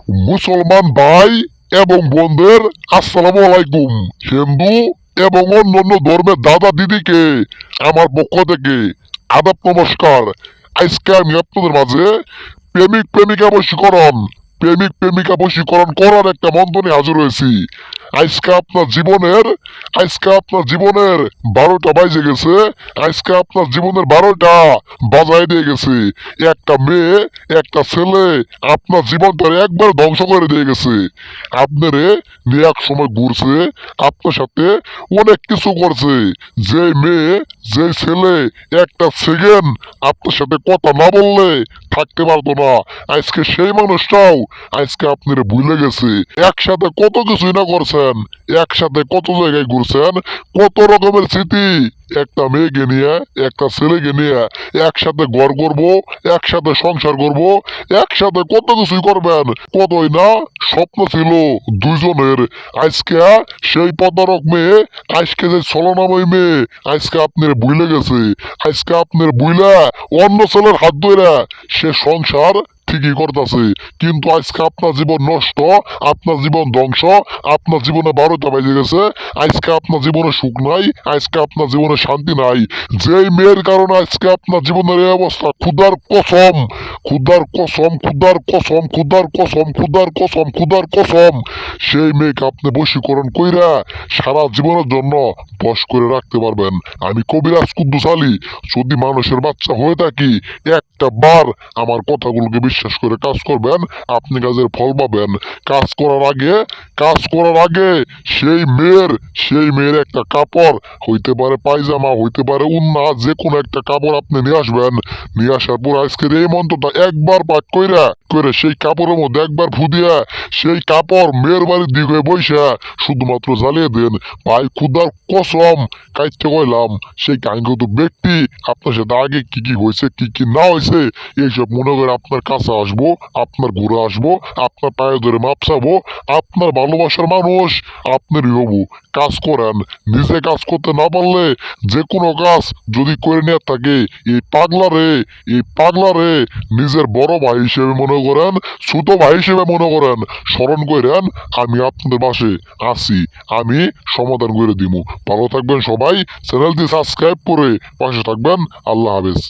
মুসলমান ভাই এবং বোনদের আসসালামু আলাইকুম। হিন্দু এবং অন্যান্য ধর্মের দাদা দিদিকে আমার পক্ষ থেকে আদাব নমস্কার। আজকে আমি আপনাদের মাঝে প্রেমিক প্রেমিকা বশীকরণ করার একটা মন্ত্র নিয়ে হাজির হয়েছি। আজকে আপনার জীবনের আজকে আপনার জীবনের 12টা বাজে গেছে। আজকে আপনার জীবনের 12টা বাজায় দিয়ে গেছে। একটা মেয়ে একটা ছেলে আপনার জীবনটা একবার ধ্বংস করে দিয়ে গেছে। আপনারে নিয়ে এক সময় ঘুরছে, আপনার সাথে অনেক কিছু করছে। যে মেয়ে যে ছেলে একটা সেকেন্ড আপনার সাথে কথা না বললে থাকতে পারতো না, আজকে সেই মানুষটাও আজকে আপনার ভুলে গেছে। একসাথে কত কিছুই না করছেন, একসাথে কত জায়গায় ঘুরছেন, কত রকমের স্মৃতি একটা মেয়েকে নিয়ে একটা ছেলেকে নিয়ে একসাথে ঘর করবো, একসাথে সংসার করব, একসাথে কত কিছুই করবেন। কতই না স্বপ্ন ছিল দুইজনের। আজকে সেই প্রতারক মেয়ে, আজকে যে ছলনাময় মেয়ে আজকে আপনার ভুলে গেছে। আজকে আপনার ভুলে অন্য ছেলের হাত ধরে সে সংসার ঠিকই করতেছে, কিন্তু আজকে আপনার জীবন নষ্ট, আপনার জীবন ধ্বংস, আপনার জীবনে 12টা বেজে গেছে। আজকে আপনার জীবনে সুখ নাই, আজকে আপনার জীবনে শান্তি নাই। যেই মেয়ের কারণে আজকে আপনার জীবনের এই অবস্থা, ক্ষুধার কসম, ক্ষুধার কসম, ক্ষুধার কসম, ক্ষুধার কসম, ক্ষুধার কসম, ক্ষুধার কসম, সেই মেয়েকে আপনি বশীকরণ কইরা সারা জীবনের জন্য বশ করে রাখতে পারবেন। আমি কবিরাজ কুদ্দুস আলী। যদি মানুষের বাচ্চা হয়ে থাকি, একটা বার আমার কথাগুলোকে বিশ্বাস করে কাজ করবেন, আপনি কাজের ফল পাবেন। কাজ করার আগে সেই মেয়ের একটা কাপড়, হইতে পারে পায়জামা, হইতে পারে উন্না, যে কোনো একটা কাপড় আপনি নিয়ে আসবেন। নিয়ে আসার পর আজকের এই মন্ত্রটা একবার পাঠ কইরা করে সেই কাপড়ের মধ্যে একবার ফু দিয়া সেই কাপড় মেয়ের বাড়ির দিকে বইসা শুধুমাত্র জ্বালিয়ে দেন। ভাই ক্ষুধার কসম কাইতে কইলাম, সেই কাঙ্ক্ষিত ব্যক্তি আপনার সাথে আগে কি কি হয়েছে কি কি না হয়েছে এইসব মনে করে আপনার কাছে আসবো, আপনার ঘুরে আসবো, আপনার পায়ে ধরে মাপ চাবো। আপনার ভালোবাসার মানুষ আপনারই হবো। কাজ করেন। নিজে কাজ করতে না পারলে যে কোনো কাজ যদি করে নিয়ে থাকে, এই পাগলারে নিজের বড় ভাই হিসেবে মনে করেন, ছোট ভাই হিসেবে মনে করেন, স্মরণ করেন। আমি আপনাদের পাশে আছি, আমি সমাধান করে দিব। ভালো থাকবেন সবাই, চ্যানেলটি সাবস্ক্রাইব করে পাশে থাকবেন। আল্লাহ হাফেজ।